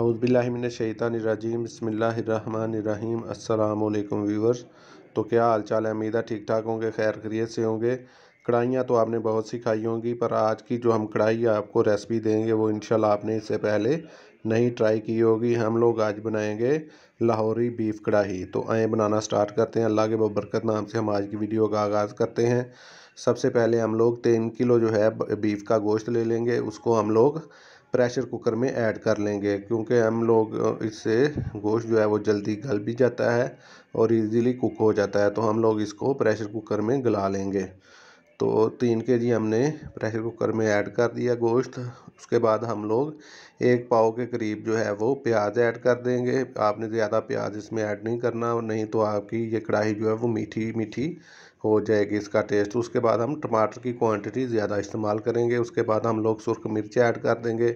औज़ुबिल्लाहिमिनश्शैतानिर्रजीम बिस्मिल्लाहिर्रहमानिर्रहीम। अस्सलाम वालेकुम व्यूअर्स। तो क्या हाल चाल है? उम्मीद है ठीक ठाक होंगे, खैर खैरियत से होंगे। कढ़ाइयाँ तो आपने बहुत सी खाई होंगी, पर आज की जो हम कढ़ाई आपको रेसिपी देंगे वो इंशाल्लाह आपने इससे पहले नहीं ट्राई की होगी। हम लोग आज बनाएंगे लाहौरी बीफ कढ़ाई। तो आए बनाना स्टार्ट करते हैं। अल्लाह के बरकत नाम से हम आज की वीडियो का आगाज़ करते हैं। सबसे पहले हम लोग 3 किलो जो है बीफ का गोश्त ले लेंगे। उसको हम लोग प्रेशर कुकर में ऐड कर लेंगे, क्योंकि हम लोग इससे गोश्त जो है वो जल्दी गल भी जाता है और इजीली कुक हो जाता है। तो हम लोग इसको प्रेशर कुकर में गला लेंगे। तो 3 केजी हमने प्रेशर कुकर में ऐड कर दिया गोश्त। उसके बाद हम लोग 1 पाव के करीब जो है वो प्याज ऐड कर देंगे। आपने ज़्यादा प्याज इसमें ऐड नहीं करना, नहीं तो आपकी ये कढ़ाई जो है वो मीठी मीठी हो जाएगी इसका टेस्ट। उसके बाद हम टमाटर की क्वांटिटी ज़्यादा इस्तेमाल करेंगे। उसके बाद हम लोग सुर्ख मिर्च ऐड कर देंगे,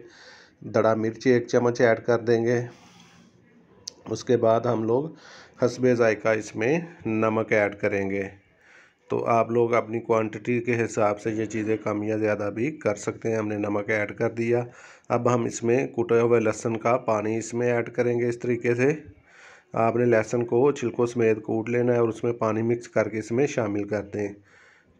दड़ा मिर्च 1 चम्मच ऐड कर देंगे। उसके बाद हम लोग हस्बे ज़ायका इसमें नमक ऐड करेंगे। तो आप लोग अपनी क्वांटिटी के हिसाब से ये चीज़ें कम या ज़्यादा भी कर सकते हैं। हमने नमक ऐड कर दिया। अब हम इसमें कुटे हुए लहसुन का पानी इसमें ऐड करेंगे। इस तरीके से आपने लहसुन को छिलकों समेत कूट लेना है और उसमें पानी मिक्स करके इसमें शामिल कर दें।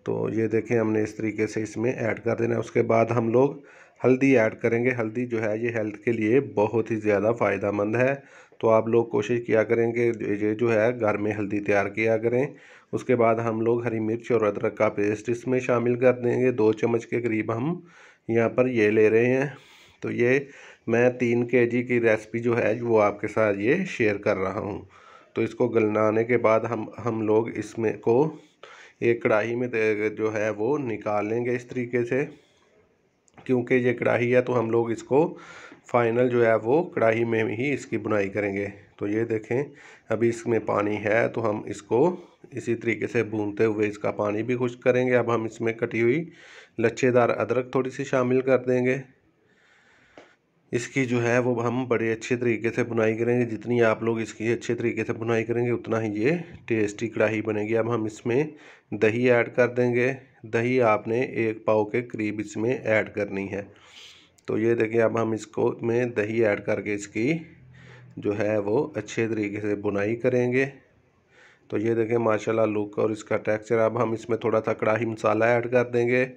तो ये देखें, हमने इस तरीके से इसमें ऐड कर देना है। उसके बाद हम लोग हल्दी ऐड करेंगे। हल्दी जो है ये हेल्थ के लिए बहुत ही ज़्यादा फ़ायदेमंद है। तो आप लोग कोशिश किया करेंगे ये जो है घर में हल्दी तैयार किया करें। उसके बाद हम लोग हरी मिर्च और अदरक का पेस्ट इसमें शामिल कर देंगे। 2 चम्मच के करीब हम यहाँ पर ये ले रहे हैं। तो ये मैं 3 केजी की रेसिपी जो है वो आपके साथ ये शेयर कर रहा हूँ। तो इसको गलनाने के बाद हम लोग इसमें को एक कढ़ाई में जो है वो निकाल लेंगे इस तरीके से। क्योंकि ये कढ़ाई है तो हम लोग इसको फाइनल जो है वो कढ़ाई में ही इसकी बुनाई करेंगे। तो ये देखें, अभी इसमें पानी है तो हम इसको इसी तरीके से भूनते हुए इसका पानी भी खुश्क करेंगे। अब हम इसमें कटी हुई लच्छेदार अदरक थोड़ी सी शामिल कर देंगे। इसकी जो है वो हम बड़े अच्छे तरीके से बुनाई करेंगे। जितनी आप लोग इसकी अच्छे तरीके से बुनाई करेंगे उतना ही ये टेस्टी कढ़ाई बनेगी। अब हम इसमें दही ऐड कर देंगे। दही आपने 1 पाव के करीब इसमें ऐड करनी है। तो ये देखिए, अब हम इसको में दही ऐड करके इसकी जो है वो अच्छे तरीके से बुनाई करेंगे। तो ये देखें माशाल्लाह लुक और इसका टेक्सचर। अब हम इसमें थोड़ा सा कढ़ाई मसाला ऐड कर देंगे।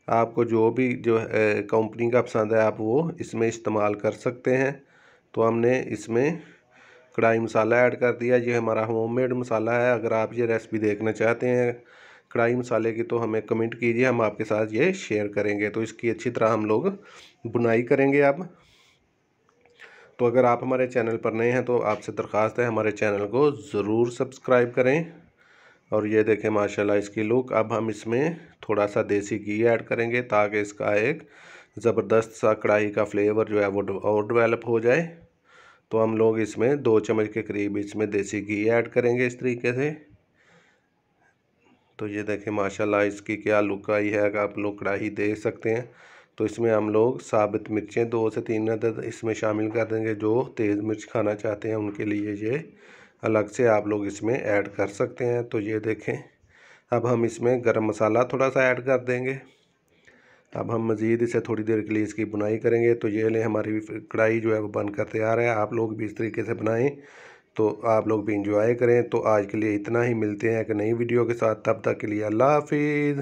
आपको जो भी जो कंपनी का पसंद है आप वो इसमें इस्तेमाल कर सकते हैं। तो हमने इसमें कढ़ाई मसाला ऐड कर दिया। ये हमारा होममेड मसाला है। अगर आप ये रेसिपी देखना चाहते हैं कढ़ाई मसाले की तो हमें कमेंट कीजिए, हम आपके साथ ये शेयर करेंगे। तो इसकी अच्छी तरह हम लोग बुनाई करेंगे अब। तो अगर आप हमारे चैनल पर नए हैं तो आपसे दरख्वास्त है हमारे चैनल को ज़रूर सब्सक्राइब करें। और ये देखें माशाल्लाह इसकी लुक। अब हम इसमें थोड़ा सा देसी घी ऐड करेंगे ताकि इसका एक ज़बरदस्त सा कढ़ाई का फ्लेवर जो है वो और डेवलप हो जाए। तो हम लोग इसमें 2 चम्मच के करीब इसमें देसी घी ऐड करेंगे इस तरीके से। तो ये देखें माशाल्लाह इसकी क्या लुक आई है, आप लोग कढ़ाई देख सकते हैं। तो इसमें हम लोग साबित मिर्चें 2 से 3 अदद इसमें शामिल कर देंगे। जो तेज़ मिर्च खाना चाहते हैं उनके लिए ये अलग से आप लोग इसमें ऐड कर सकते हैं। तो ये देखें, अब हम इसमें गरम मसाला थोड़ा सा ऐड कर देंगे। अब हम मज़ीद इसे थोड़ी देर के लिए इसकी बुनाई करेंगे। तो ये ले हमारी कढ़ाई जो है वो बनकर तैयार है। आप लोग भी इस तरीके से बनाएं तो आप लोग भी इंजॉय करें। तो आज के लिए इतना ही, मिलते हैं एक नई वीडियो के साथ। तब तक के लिए अल्लाह हाफिज़।